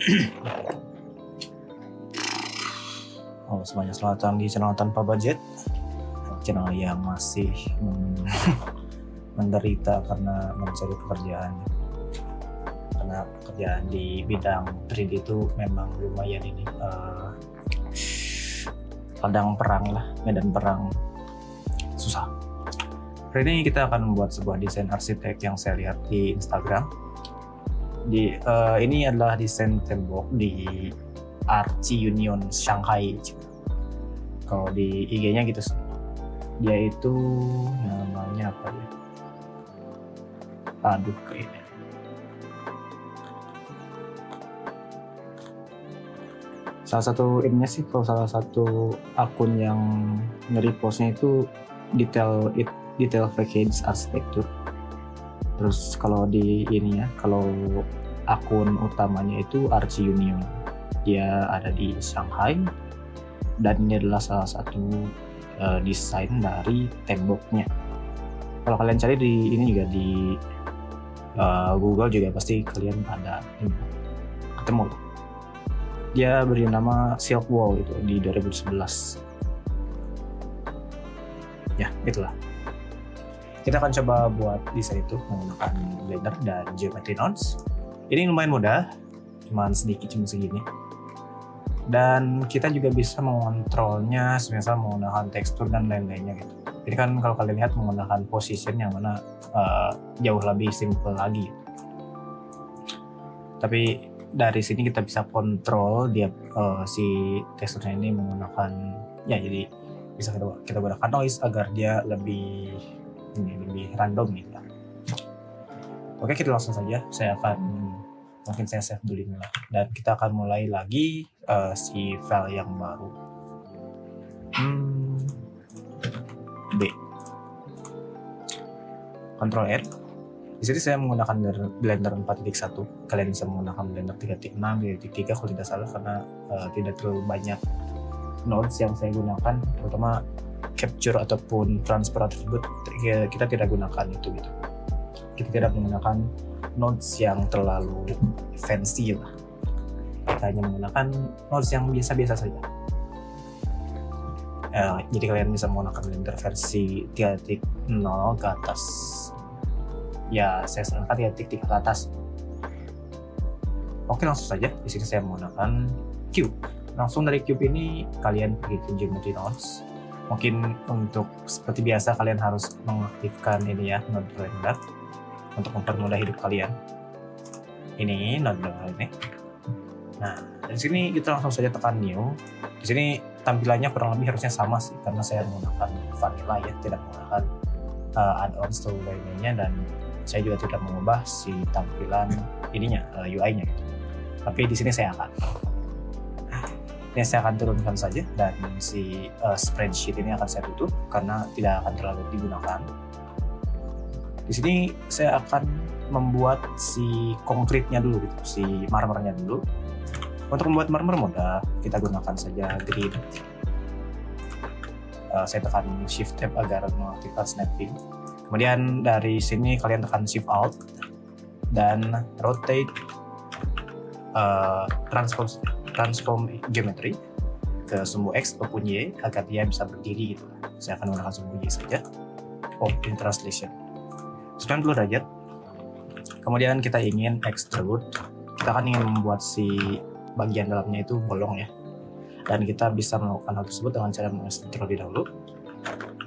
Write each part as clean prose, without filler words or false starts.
Halo semuanya, selamat datang di channel Tanpa Budget, channel yang masih menderita karena mencari pekerjaan. Karena pekerjaan di bidang 3D itu memang lumayan ini ladang perang lah, medan perang susah. Hari ini kita akan membuat sebuah desain arsitek yang saya lihat di Instagram. Ini adalah desain tembok di Archie Union Shanghai. Kalau di IG-nya gitu, dia itu namanya apa ya? Aduh, kayaknya. Salah satu ininya sih, kalau salah satu akun yang nge-repostnya itu detail package arsitektur. Terus kalau di ini ya, kalau akun utamanya itu Archie Union, dia ada di Shanghai dan ini adalah salah satu desain dari temboknya. Kalau kalian cari di ini juga di Google juga pasti kalian ada ketemu. Dia beri nama Silk Wall itu di 2011. Ya, itulah. Kita akan coba buat desain itu menggunakan Blender dan Geometry Nodes. Ini lumayan mudah, cuma segini. Dan kita juga bisa mengontrolnya, misal menggunakan tekstur dan lain-lainnya gitu. Jadi kan kalau kalian lihat menggunakan position yang mana jauh lebih simple lagi. Tapi dari sini kita bisa kontrol dia si teksturnya ini menggunakan ya, jadi bisa kita gunakan noise agar dia lebih random gitu. Oke, kita langsung saja. Mungkin saya save dulu ini lah, dan kita akan mulai lagi si file yang baru. B. Ctrl N. Di sini saya menggunakan Blender 4.1. Kalian bisa menggunakan Blender 3.6, 3.3 kalau tidak salah, karena tidak terlalu banyak nodes yang saya gunakan, terutama capture ataupun transfer attribute kita tidak gunakan itu gitu. Kita tidak menggunakan nodes yang terlalu fancy lah. Kita hanya menggunakan nodes yang biasa-biasa saja. Jadi kalian bisa menggunakan Blender versi 3.0 ke atas. Ya, saya sarankan 3.3 ke atas. Oke, langsung saja. Di sini saya menggunakan Cube. Langsung dari Cube ini kalian pergi ke Geometry Nodes. Mungkin untuk seperti biasa kalian harus mengaktifkan ini ya, node Blender untuk mempermudah hidup kalian. Ini node Blender ini. Nah, dari sini kita langsung saja tekan New. Di sini tampilannya kurang lebih harusnya sama sih, karena saya menggunakan vanilla ya, tidak menggunakan add-ons atau lainnya, dan saya juga tidak mengubah si tampilan ininya, UI-nya gitu. Tapi di sini saya akan turunkan saja, dan si spreadsheet ini akan saya tutup karena tidak akan terlalu digunakan. Di sini saya akan membuat si konkretnya dulu gitu, si marmernya dulu. Untuk membuat marmer mudah, kita gunakan saja grid. Saya tekan Shift Tab agar mengaktifkan snapping. Kemudian dari sini kalian tekan Shift Alt dan rotate transform geometry ke sumbu X ataupun Y agar dia bisa berdiri gitu. Saya akan menggunakan sumbu Y saja. In translation 90 derajat. Kemudian kita ingin extrude. Kita akan ingin membuat si bagian dalamnya itu bolong ya. Dan kita bisa melakukan hal tersebut dengan cara meng-extrude terlebih dahulu.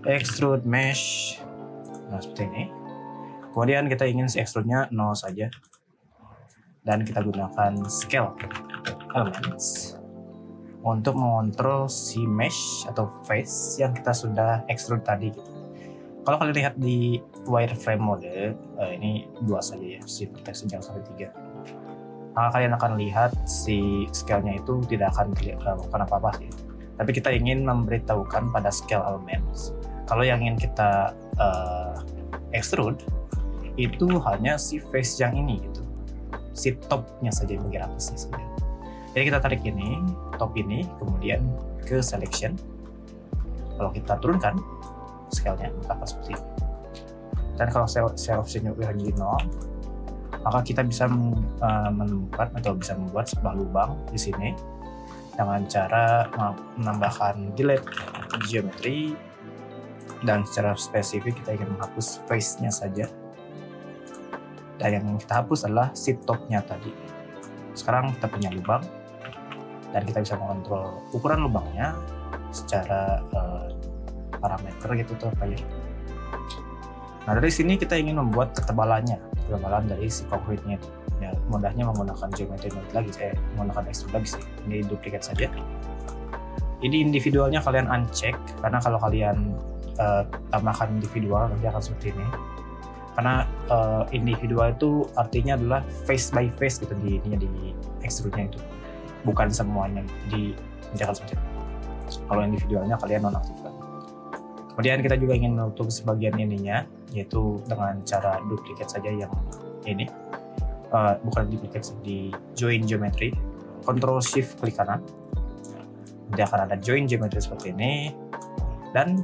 Extrude mesh. Nah, seperti ini. Kemudian kita ingin si extrude-nya 0 saja. Dan kita gunakan scale elements untuk mengontrol si mesh atau face yang kita sudah extrude tadi. Kalau kalian lihat di wireframe mode, ini 2 saja ya, si vertex jangan sampai 3. Maka kalian akan lihat si scale-nya itu tidak akan melakukan apa-apa sih. Tapi kita ingin memberitahukan pada scale elements kalau yang ingin kita extrude itu hanya si face yang ini gitu, si topnya saja, bagian atasnya saja. Jadi kita tarik ini, top ini, kemudian ke selection. Kalau kita turunkan scale-nya maka akan seperti ini. Dan kalau saya optionnya menjadi 0, maka kita bisa menemukan atau bisa membuat sebuah lubang di sini dengan cara menambahkan delete geometry, dan secara spesifik kita ingin menghapus face-nya saja, dan yang kita hapus adalah si top-nya tadi. Sekarang kita punya lubang dan kita bisa mengontrol ukuran lubangnya secara parameter gitu tuh kayak. Nah dari sini kita ingin membuat ketebalan dari si konkretnya itu. Ya mudahnya menggunakan geometry node lagi, menggunakan extrude lagi sih. Ini duplicate saja. Ini individualnya kalian uncheck, karena kalau kalian tambahkan individual nanti akan seperti ini. Karena individual itu artinya adalah face by face gitu di extrude-nya itu, bukan semuanya. Jadi nanti akan seperti ini. Kalau individualnya kalian nonaktifkan. Kemudian kita juga ingin menutup sebagian ininya, yaitu dengan cara duplicate saja yang ini. Bukan duplicate, di join geometry. Ctrl Shift klik kanan. Nanti akan ada join geometry seperti ini. Dan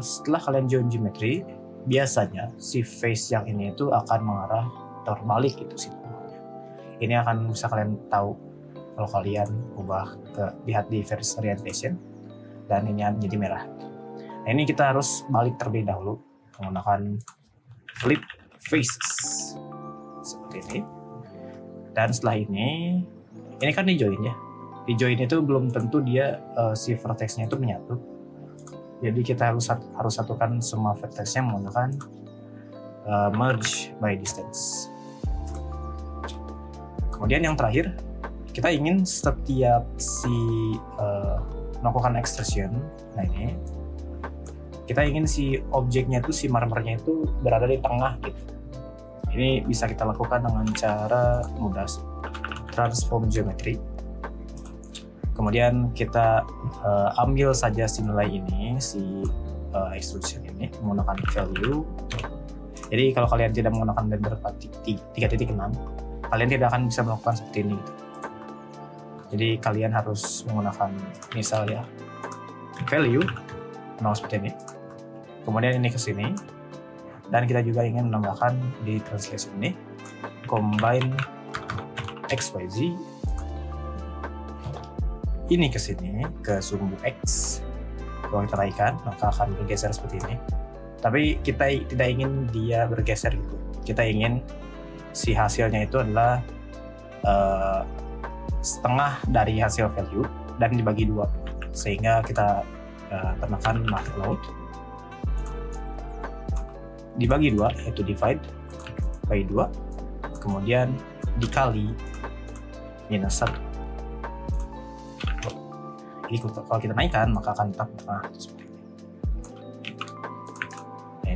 setelah kalian join geometry, biasanya si face yang ini itu akan mengarah terbalik gitu situasinya. Ini akan bisa kalian tahu kalau kalian ubah lihat di verse orientation, dan ini menjadi merah. Nah, ini kita harus balik terlebih dahulu menggunakan flip faces seperti ini. Dan setelah ini kan di join ya. Di join itu belum tentu dia si vertexnya itu menyatu. Jadi kita harus satukan semua vertexnya menggunakan merge by distance. Kemudian yang terakhir, kita ingin setiap melakukan extrusion. Nah ini kita ingin si objeknya itu, si marmernya itu berada di tengah gitu. Ini bisa kita lakukan dengan cara mudah, transform geometry. Kemudian kita ambil saja si nilai ini, si extrusion ini menggunakan value. Jadi kalau kalian tidak menggunakan Blender 3.6, kalian tidak akan bisa melakukan seperti ini gitu. Jadi kalian harus menggunakan misalnya value seperti ini. Kemudian ini ke sini, dan kita juga ingin menambahkan di translation ini combine XYZ ini ke sini ke sumbu X. Kalau kita naikkan maka akan bergeser seperti ini. Tapi kita tidak ingin dia bergeser gitu. Kita ingin si hasilnya itu adalah setengah dari hasil value dan dibagi dua, sehingga kita tekan math node dibagi dua, yaitu divide by 2, kemudian dikali minus 1. Jadi kalau kita naikkan maka akan tetap tengah seperti ini. Nah,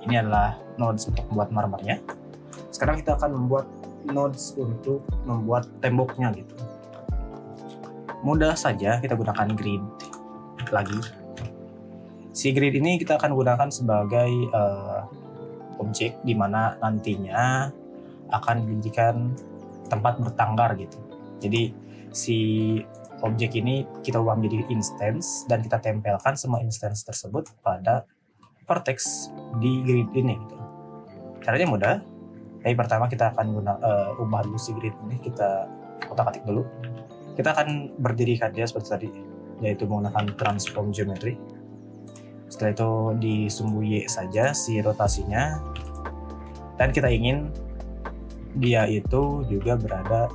ini adalah nodes untuk membuat marmernya. Sekarang kita akan membuat nodes untuk membuat temboknya gitu. Mudah saja, kita gunakan grid lagi. Si grid ini kita akan gunakan sebagai objek di mana nantinya akan dijadikan tempat bertanggar gitu. Jadi si objek ini kita ubah menjadi instance dan kita tempelkan semua instance tersebut pada vertex di grid ini gitu. Caranya mudah. Jadi pertama kita akan ubah dulu si grid ini, kita otak-atik dulu. Kita akan berdirikan dia seperti tadi, yaitu menggunakan transform geometry. Setelah itu di sumbu Y saja si rotasinya, dan kita ingin dia itu juga berada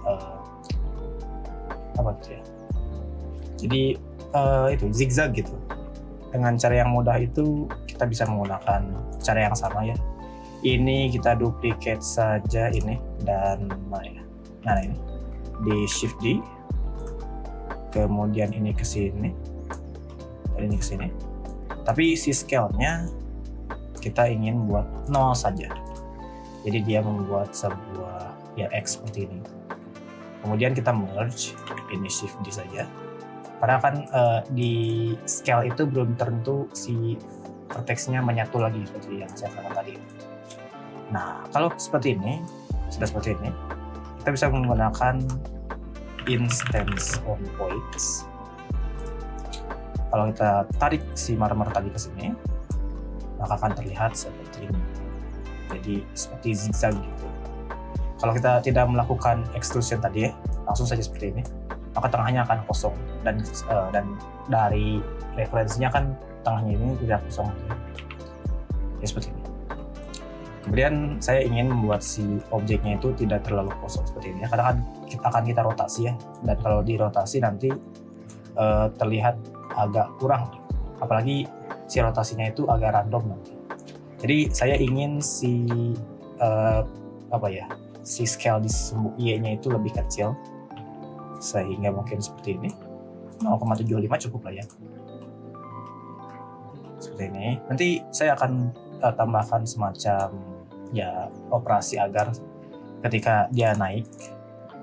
jadi itu zigzag gitu. Dengan cara yang mudah itu kita bisa menggunakan cara yang sama ya. Ini kita duplicate saja ini, dan nah ini di shift D, kemudian ini ke sini dan ini ke sini. Tapi si scale-nya kita ingin buat 0 saja. Jadi dia membuat sebuah ya X seperti ini. Kemudian kita merge, ini shift D saja. Karena kan di scale itu belum tentu si vertex-nya menyatu lagi seperti yang saya katakan tadi. Nah, kalau seperti ini, sudah seperti ini, kita bisa menggunakan instance on points. Kalau kita tarik si marmer tadi ke sini, maka akan terlihat seperti ini. Jadi seperti zigzag gitu. Kalau kita tidak melakukan extrusion tadi ya, langsung saja seperti ini, maka tengahnya akan kosong, dan dari referensinya kan tengahnya ini tidak kosong ya, seperti ini. Kemudian saya ingin membuat si objeknya itu tidak terlalu kosong seperti ini ya, karena kan kita rotasi ya, dan kalau dirotasi nanti terlihat agak kurang, apalagi si rotasinya itu agak random nanti. Jadi saya ingin si si scale di sumbu Y-nya itu lebih kecil, sehingga mungkin seperti ini 0,75 cukup lah ya, seperti ini. Nanti saya akan tambahkan semacam ya operasi agar ketika dia naik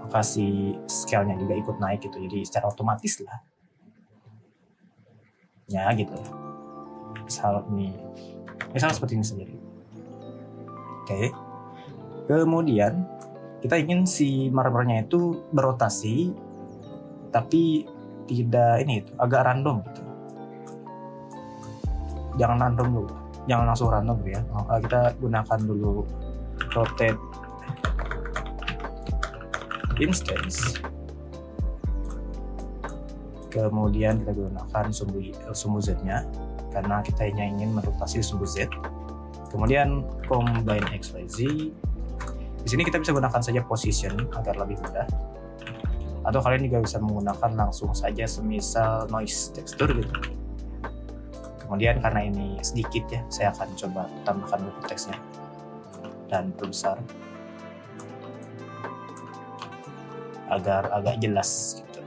maka si scale-nya juga ikut naik gitu, jadi secara otomatis lah ya gitu. Misal seperti ini sendiri. Oke. Kemudian kita ingin si marmernya itu berotasi tapi tidak ini itu agak random gitu. Jangan random dulu, jangan langsung random ya. Kita gunakan dulu rotate instance. Kemudian kita gunakan sumbu Z-nya karena kita hanya ingin merotasi sumbu Z. Kemudian combine X, Y, Z. Di sini kita bisa gunakan saja position agar lebih mudah. Atau kalian juga bisa menggunakan langsung saja semisal noise texture gitu. Kemudian karena ini sedikit ya, saya akan coba tambahkan dulu teksnya dan perbesar agar agak jelas gitu.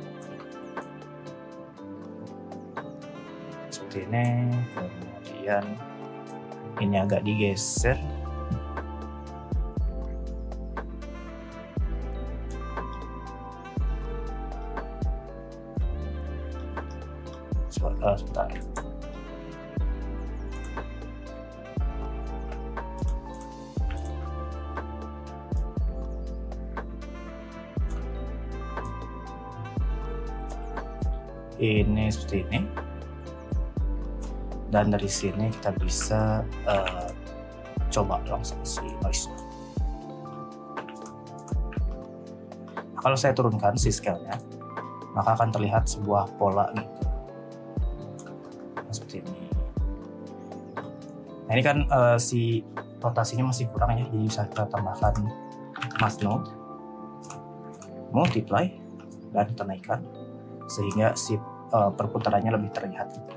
Seperti ini. Kemudian ini agak digeser. Sebentar. Ini seperti ini, dan dari sini kita bisa coba langsung si noise. Kalau saya turunkan si scale-nya, maka akan terlihat sebuah pola gitu, seperti ini. Nah ini kan si rotasinya masih kurang ya, jadi bisa kita tambahkan mask node, multiply, dan kita naikkan sehingga si perputarannya lebih terlihat gitu.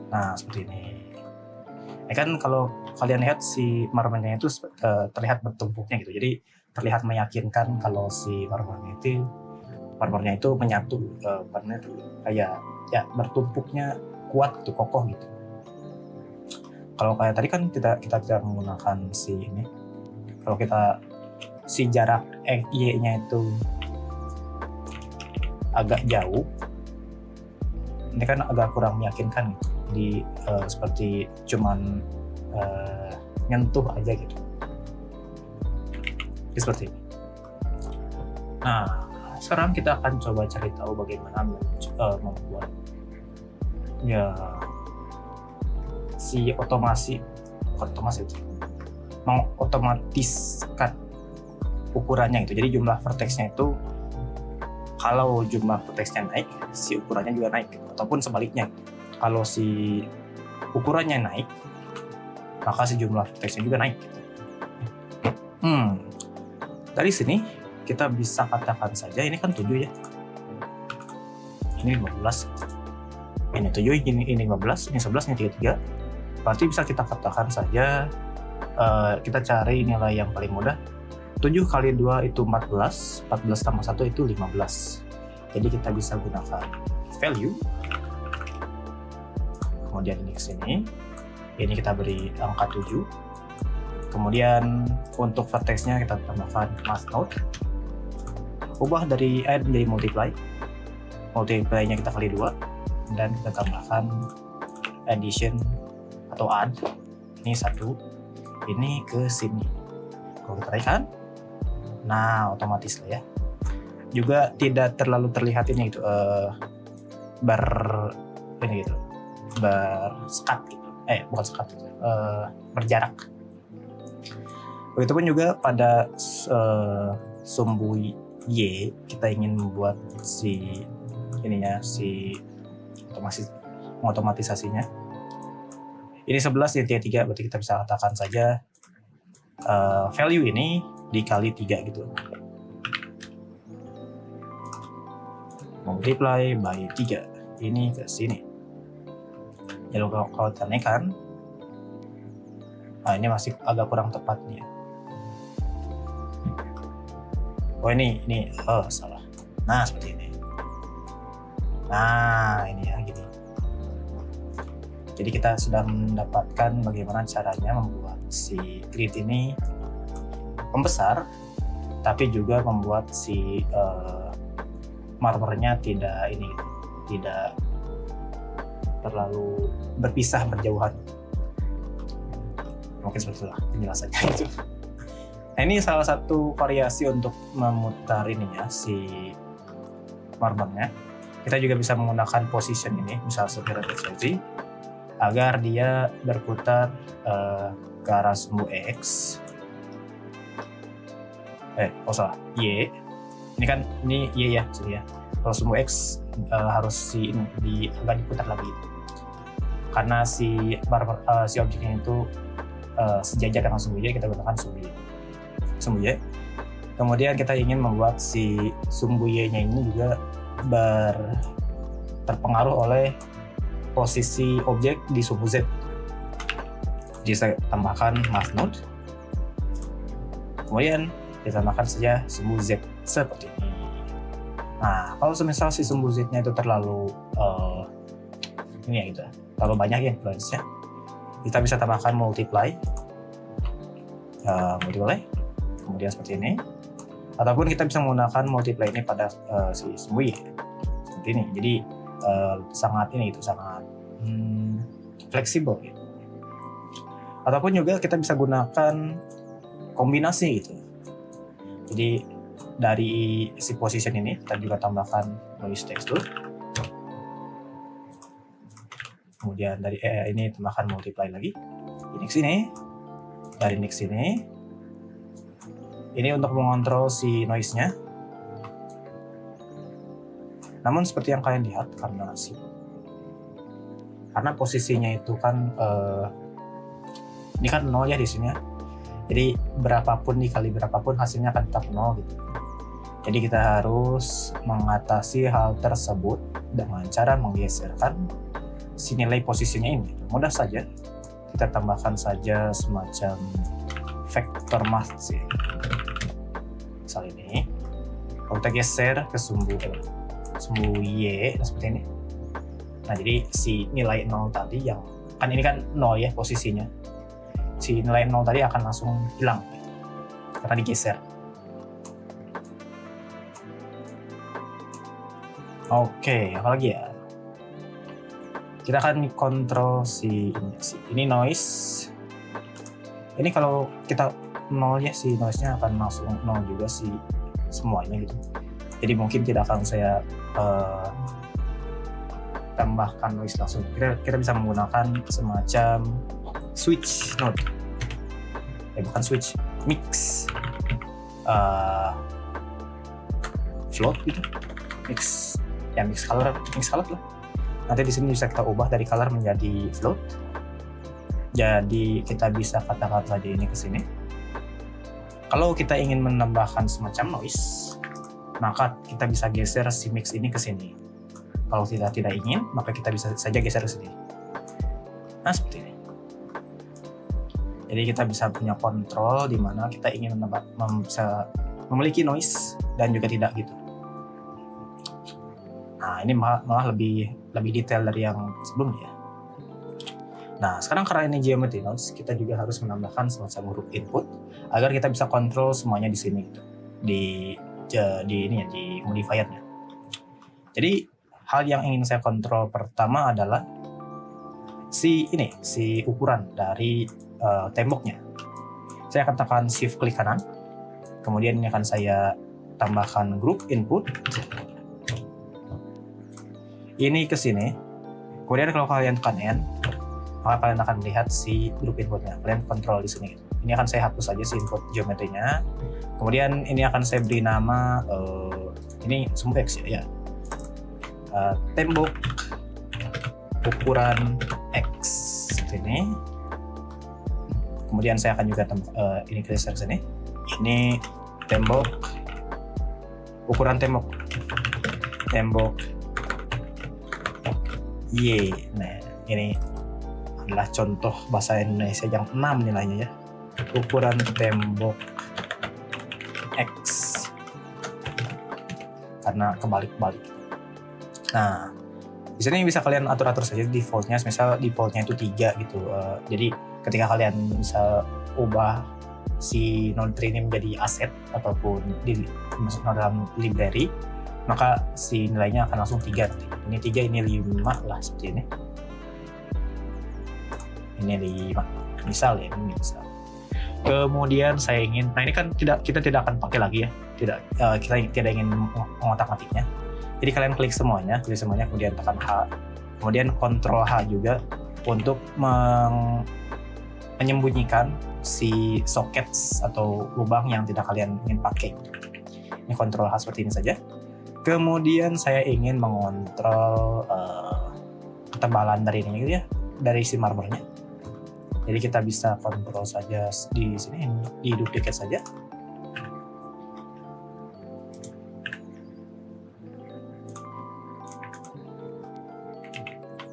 Nah seperti ini. Ini kan kalau kalian lihat si marmernya itu terlihat bertumpuknya gitu, jadi terlihat meyakinkan kalau si marmernya itu menyatu, kayak ya bertumpuknya kuat gitu, kokoh gitu. Kalau kayak tadi kan kita tidak menggunakan si ini. Kalau kita si jarak Y-nya itu agak jauh, ini kan agak kurang meyakinkan gitu. Jadi seperti cuman nyentuh aja gitu. Jadi seperti ini. Nah, sekarang kita akan coba cari tahu bagaimana membuat ya si mengotomatiskan ukurannya gitu. Jadi jumlah vertexnya itu, kalau jumlah vertexnya naik, si ukurannya juga naik gitu. Ataupun sebaliknya, kalau si ukurannya naik, maka si jumlah vertexnya juga naik gitu. Dari sini kita bisa katakan saja ini kan 7 ya, ini 15, ini 7, ini 15, ini 11, ini 33. Berarti bisa kita katakan saja kita cari nilai yang paling mudah. 7 kali 2 itu 14, 14 tambah 1 itu 15. Jadi kita bisa gunakan value, kemudian ini ke sini, ini kita beri angka 7. Kemudian untuk vertexnya kita tambahkan mask node, ubah dari add menjadi multiply-nya kita kali 2, dan kita tambahkan addition atau add, ini 1, ini ke sini. Kalau kita tarik, nah otomatis lah ya. Juga tidak terlalu terlihat ini gitu, bersekat gitu. bukan sekat, berjarak. Begitupun juga pada sumbu Y, kita ingin membuat si otomatisasinya. Ini 11 intinya 3, berarti kita bisa katakan saja value ini dikali 3 gitu. Multiply by 3, ini ke sini. Jadi kalau kita naikkan, ini masih agak kurang tepat nih ya. Oh ini salah. Nah seperti ini. Nah ini ya gini. Jadi kita sudah mendapatkan bagaimana caranya membuat si grid ini membesar, tapi juga membuat si marmernya tidak terlalu berpisah berjauhan. Mungkin seperti itulah penjelasannya itu. Nah, ini salah satu variasi untuk memutar ininya si marmernya. Kita juga bisa menggunakan position ini, misal seperti rotate agar dia berputar ke arah sumbu X. Salah, Y. Ini Y ya, sini ya. Kalau sumbu X harus agak diputar lagi. Karena si objeknya itu sejajar dengan sumbu Y, kita gunakan sumbu Y. Kemudian kita ingin membuat si sumbu Y-nya ini juga terpengaruh oleh posisi objek di sumbu Z. Jadi saya tambahkan math node. Kemudian kita tambahkan saja sumbu Z seperti ini. Nah, kalau semisal si sumbu Z-nya itu terlalu terlalu banyak ya influence-nya, kita bisa tambahkan multiply, kemudian seperti ini, ataupun kita bisa menggunakan multiply ini pada si sumbu Y seperti ini. Jadi sangat fleksibel gitu. Ataupun juga kita bisa gunakan kombinasi gitu. Jadi dari si position ini kita juga tambahkan noise texture. Kemudian dari ini tambahkan multiply lagi. Ini sini. Dari next sini. Ini untuk mengontrol si noise-nya. Namun seperti yang kalian lihat karena posisinya itu kan ini kan 0 ya di sini ya. Jadi berapapun dikali berapapun hasilnya akan tetap 0 gitu. Jadi kita harus mengatasi hal tersebut dengan cara menggeserkan si nilai posisinya ini. Mudah saja. Kita tambahkan saja semacam vektor math sih. Misal ini. Kalau kita geser ke sumbu Y seperti ini. Nah, jadi si nilai 0 tadi yang kan ini kan 0 ya posisinya. Si nilai 0 tadi akan langsung hilang karena digeser. Oke, apalagi ya? Kita akan kontrol ini noise. Ini kalau kita 0 ya, si noise-nya akan langsung 0 juga si semuanya gitu. Jadi mungkin tidak akan saya tambahkan noise langsung. Kita bisa menggunakan semacam switch node, bukan switch, mix float gitu, mix color lah. Nanti di sini bisa kita ubah dari color menjadi float. Jadi kita bisa katakan saja ini ke sini. Kalau kita ingin menambahkan semacam noise, maka kita bisa geser si mix ini ke sini. Kalau tidak ingin, maka kita bisa saja geser ke sini. Nah, seperti ini. Jadi kita bisa punya kontrol di mana kita ingin bisa memiliki noise dan juga tidak gitu. Nah, ini malah lebih detail dari yang sebelumnya. Nah, sekarang karena ini geometry nodes, kita juga harus menambahkan semacam huruf input agar kita bisa kontrol semuanya di sini gitu. Di modifiernya. Jadi hal yang ingin saya kontrol pertama adalah si ukuran dari temboknya. Saya akan tekan shift klik kanan, kemudian ini akan saya tambahkan group input ini ke sini. Kemudian kalau kalian tekan N, maka kalian akan melihat si grup inputnya. Kalian kontrol di sini. Ini akan saya hapus saja si input geometrinya. Kemudian ini akan saya beri nama ini semua X ya. Tembok ukuran X seperti ini. Kemudian saya akan juga ini geser sini. Ini tembok ukuran tembok Y. Nah, ini adalah contoh bahasa Indonesia yang 6 nilainya ya. Ukuran tembok X karena kebalik-balik. Nah, di sini bisa kalian atur-atur saja defaultnya. Misal defaultnya itu 3 gitu. Jadi ketika kalian bisa ubah si node3 ini menjadi aset ataupun dimasukkan dalam library, maka si nilainya akan langsung 3 nanti. Ini 3, ini 5 lah seperti ini. Ini 5. Misal ya, ini misal. Kemudian saya ingin, nah ini kan kita tidak akan pakai lagi ya. Kita tidak ingin mengotak-atiknya. Jadi kalian klik semuanya, kemudian tekan H. Kemudian Ctrl H juga untuk menyembunyikan si sockets atau lubang yang tidak kalian ingin pakai. Ini Ctrl H seperti ini saja. Kemudian saya ingin mengontrol ketebalan dari ini gitu ya, dari si marmernya. Jadi kita bisa kontrol saja di sini, ini di duplicate saja.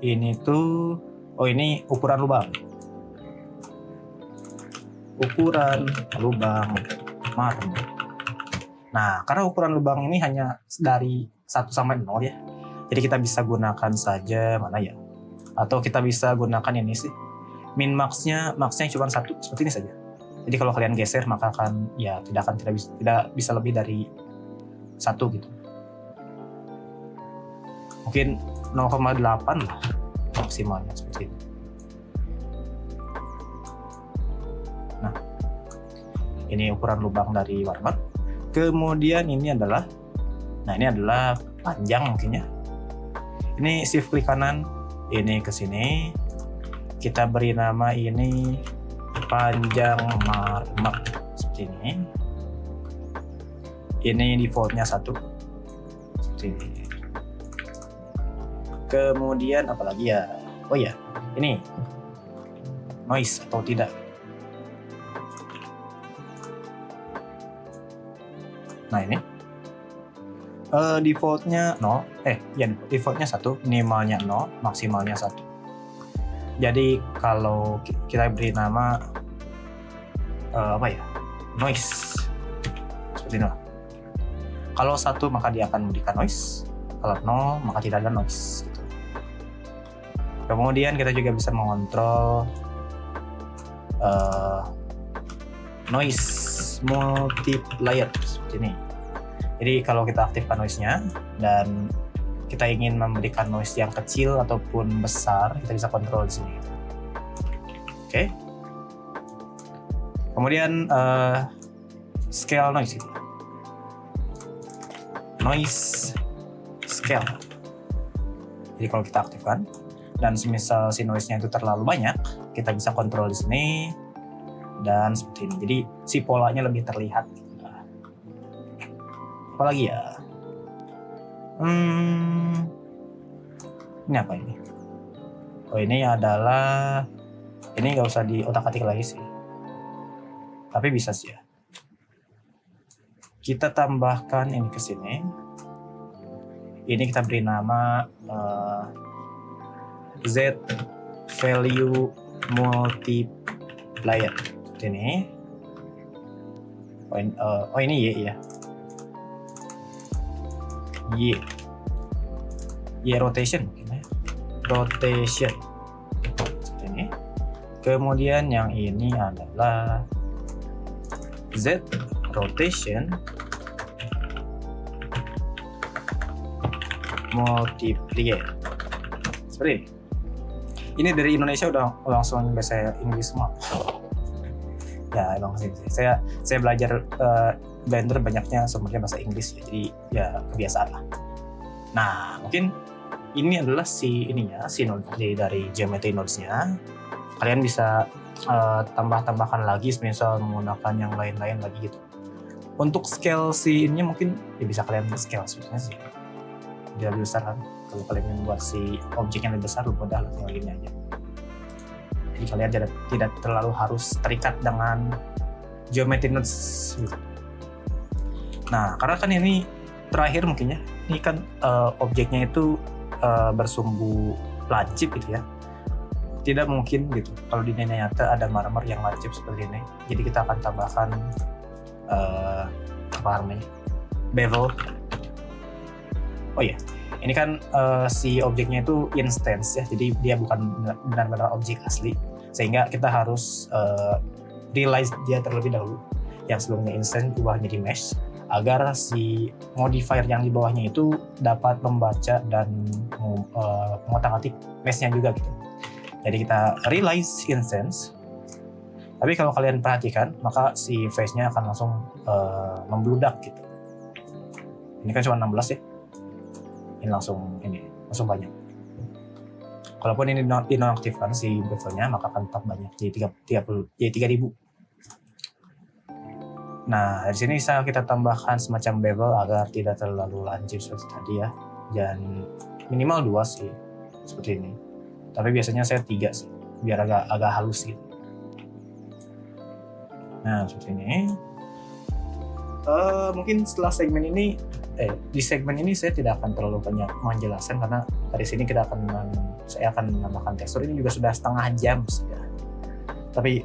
Ini tuh, oh ini ukuran lubang. Ukuran lubang marmer. Nah, karena ukuran lubang ini hanya dari 1 sampai 0 ya. Jadi kita bisa gunakan saja mana ya? Atau kita bisa gunakan ini sih. Min maxnya cuma 1 seperti ini saja. Jadi kalau kalian geser maka akan ya tidak bisa lebih dari 1 gitu. Mungkin 0,8 lah maksimalnya seperti itu. Nah, ini ukuran lubang dari marmer. Kemudian ini adalah panjang mungkin ya. Ini shift klik kanan, ini ke sini. Kita beri nama ini panjang marmer seperti ini. Ini defaultnya 1 seperti ini. Kemudian apalagi ya? Oh ya, ini noise atau tidak. Nah ini defaultnya 0, defaultnya 1, minimalnya 0, maksimalnya 1. Jadi kalau kita beri nama noise seperti ini lah. Kalau 1 maka dia akan memberikan noise, kalau 0 maka tidak ada noise gitu. Kemudian kita juga bisa mengontrol noise multiplier seperti ini. Jadi kalau kita aktifkan noise-nya dan kita ingin memberikan noise yang kecil ataupun besar, kita bisa kontrol di sini. Oke. Kemudian scale noise itu. Noise scale. Jadi kalau kita aktifkan dan semisal si noise-nya itu terlalu banyak, kita bisa kontrol di sini dan seperti ini. Jadi si polanya lebih terlihat. Apalagi ya? Ini apa ini? Oh ini adalah, ini nggak usah diotak-atik lagi sih. Tapi bisa sih ya. Kita tambahkan ini ke sini. Ini kita beri nama Z value multiplier. Seperti ini. Oh ini Y ya. Y rotation mungkin ya. Rotation seperti ini. Kemudian yang ini adalah Z rotation multiplier seperti ini. Ini dari Indonesia udah langsung bahasa Inggris semua. Ya emang sih. Saya belajar Blender banyaknya sumbernya bahasa Inggris ya, jadi ya kebiasaan lah. Nah mungkin ini adalah si node dari geometry nodes-nya. Kalian bisa tambahkan lagi, misal menggunakan yang lain-lain lagi gitu. Untuk scale si ininya mungkin ya bisa kalian scale sebenarnya sih. Dia lebih besar kan. Kalau kalian membuat si objek yang lebih besar, lebih mudah tinggal gini aja. Jadi kalian tidak terlalu harus terikat dengan geometry nodes. Nah, karena kan ini terakhir mungkin ya, ini kan objeknya itu bersumbu lancip gitu ya. Tidak mungkin gitu kalau di dunia nyata ada marmer yang lancip seperti ini. Jadi kita akan tambahkan apa namanya, bevel. Oh iya, ini kan si objeknya itu instance ya, jadi dia bukan benar-benar objek asli, sehingga kita harus realize dia terlebih dahulu yang sebelumnya instance ubah menjadi mesh, agar si modifier yang di bawahnya itu dapat membaca dan mengotak-atik meshnya juga gitu. Jadi kita realize instance. Tapi kalau kalian perhatikan, maka si face-nya akan langsung membludak gitu. Ini kan cuma 16 ya. Ini langsung banyak. Kalaupun ini dinonaktifkan si bevelnya, maka akan tetap banyak. Jadi 3000. Nah, dari sini bisa kita tambahkan semacam bevel agar tidak terlalu lancip seperti tadi ya. Dan minimal 2 sih, seperti ini. Tapi biasanya saya 3 sih, biar agak halus gitu. Nah, seperti ini. Mungkin setelah segmen ini, di segmen ini saya tidak akan terlalu banyak menjelaskan karena dari sini saya akan menambahkan tekstur. Ini juga sudah setengah jam sih ya. Tapi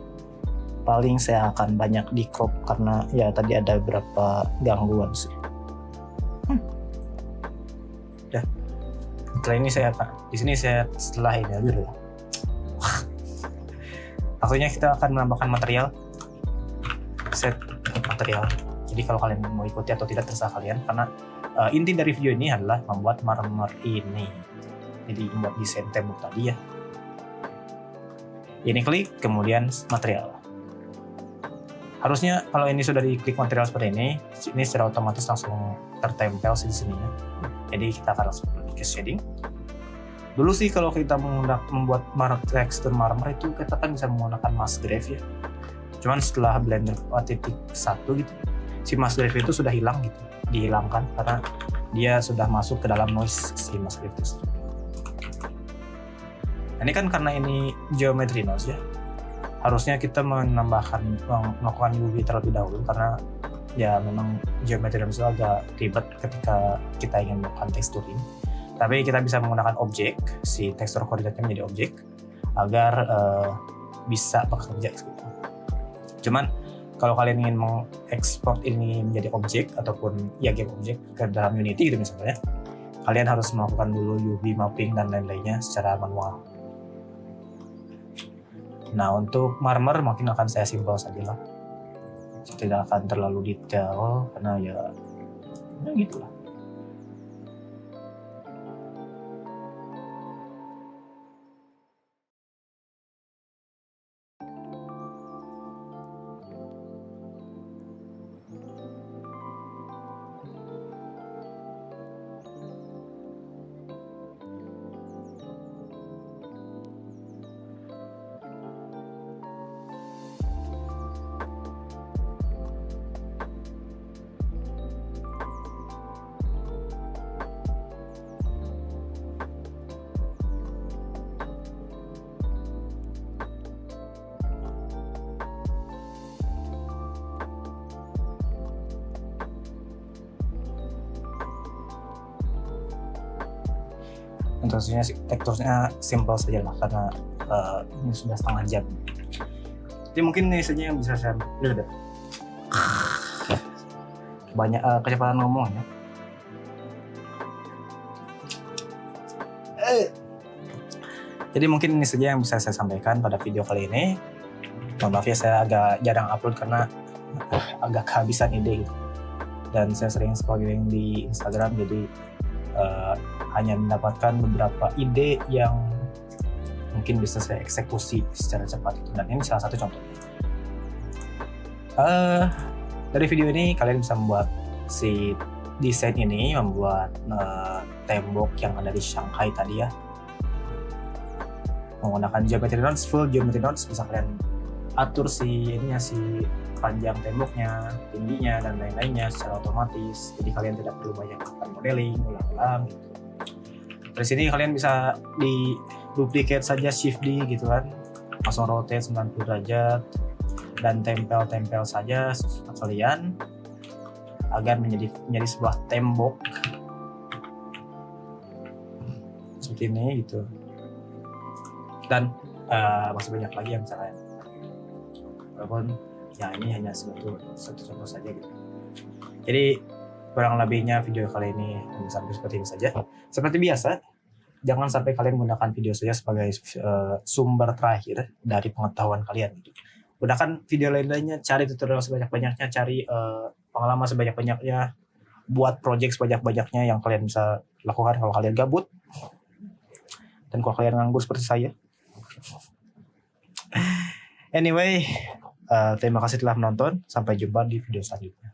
paling saya akan banyak di crop karena ya tadi ada beberapa gangguan sih. Udah. Setelah ini setelah ini dulu ya. Akhirnya kita akan menambahkan material. Set material. Jadi kalau kalian mau ikuti atau tidak terserah kalian, karena inti dari video ini adalah membuat marmer ini. Jadi membuat desain tembok tadi ya. Ini klik, kemudian material. Harusnya kalau ini sudah diklik material seperti ini secara otomatis langsung tertempel di sini ya. Jadi kita akan langsung ke shading. Dulu sih kalau kita membuat tekstur marmer itu kita kan bisa menggunakan Musgrave ya. Cuman setelah Blender 4.1 gitu, si Musgrave itu sudah hilang gitu, dihilangkan karena dia sudah masuk ke dalam noise si Musgrave itu. Nah, ini kan karena ini geometry nodes ya, harusnya kita melakukan UV terlebih dahulu karena ya memang geometry nodes itu agak ribet ketika kita ingin melakukan texturing. Tapi kita bisa menggunakan objek, si tekstur koordinatnya menjadi objek agar bisa bekerja gitu. Cuman kalau kalian ingin mengekspor ini menjadi objek ataupun ya game objek ke dalam Unity gitu misalnya, kalian harus melakukan dulu UV mapping dan lain-lainnya secara manual. Nah, untuk marmer mungkin akan saya simpel saja lah. Saya tidak akan terlalu detail karena ya gitulah. Teksturnya simple saja lah karena ini sudah setengah jam. Jadi mungkin ini saja yang bisa saya lihat. Banyak kecepatan ngomong ya. Jadi mungkin ini saja yang bisa saya sampaikan pada video kali ini. Maaf ya, saya agak jarang upload karena agak kehabisan ide gitu. Dan saya sering scrolling di Instagram, jadi hanya mendapatkan beberapa ide yang mungkin bisa saya eksekusi secara cepat itu, dan ini salah satu contohnya. Dari video ini kalian bisa membuat si desain ini, membuat tembok yang ada di Shanghai tadi ya, menggunakan geometry nodes, full geometry nodes, bisa kalian atur si panjang temboknya, tingginya, dan lain-lainnya secara otomatis. Jadi kalian tidak perlu banyak melakukan modeling ulang-ulang gitu. Dari sini kalian bisa di duplicate saja, shift D gitu kan, langsung rotate 90 derajat dan tempel saja kalian agar menjadi sebuah tembok seperti ini gitu. Dan masih banyak lagi yang bisa kalian, walaupun ya ini hanya satu contoh saja gitu. Jadi kurang lebihnya video kali ini sampai seperti ini saja. Seperti biasa, jangan sampai kalian menggunakan video saya sebagai sumber terakhir dari pengetahuan kalian gitu. Gunakan video lain-lainnya, cari tutorial sebanyak-banyaknya, cari pengalaman sebanyak-banyaknya, buat project sebanyak-banyaknya yang kalian bisa lakukan kalau kalian gabut dan kalau kalian nganggur seperti saya. Anyway, terima kasih telah menonton. Sampai jumpa di video selanjutnya.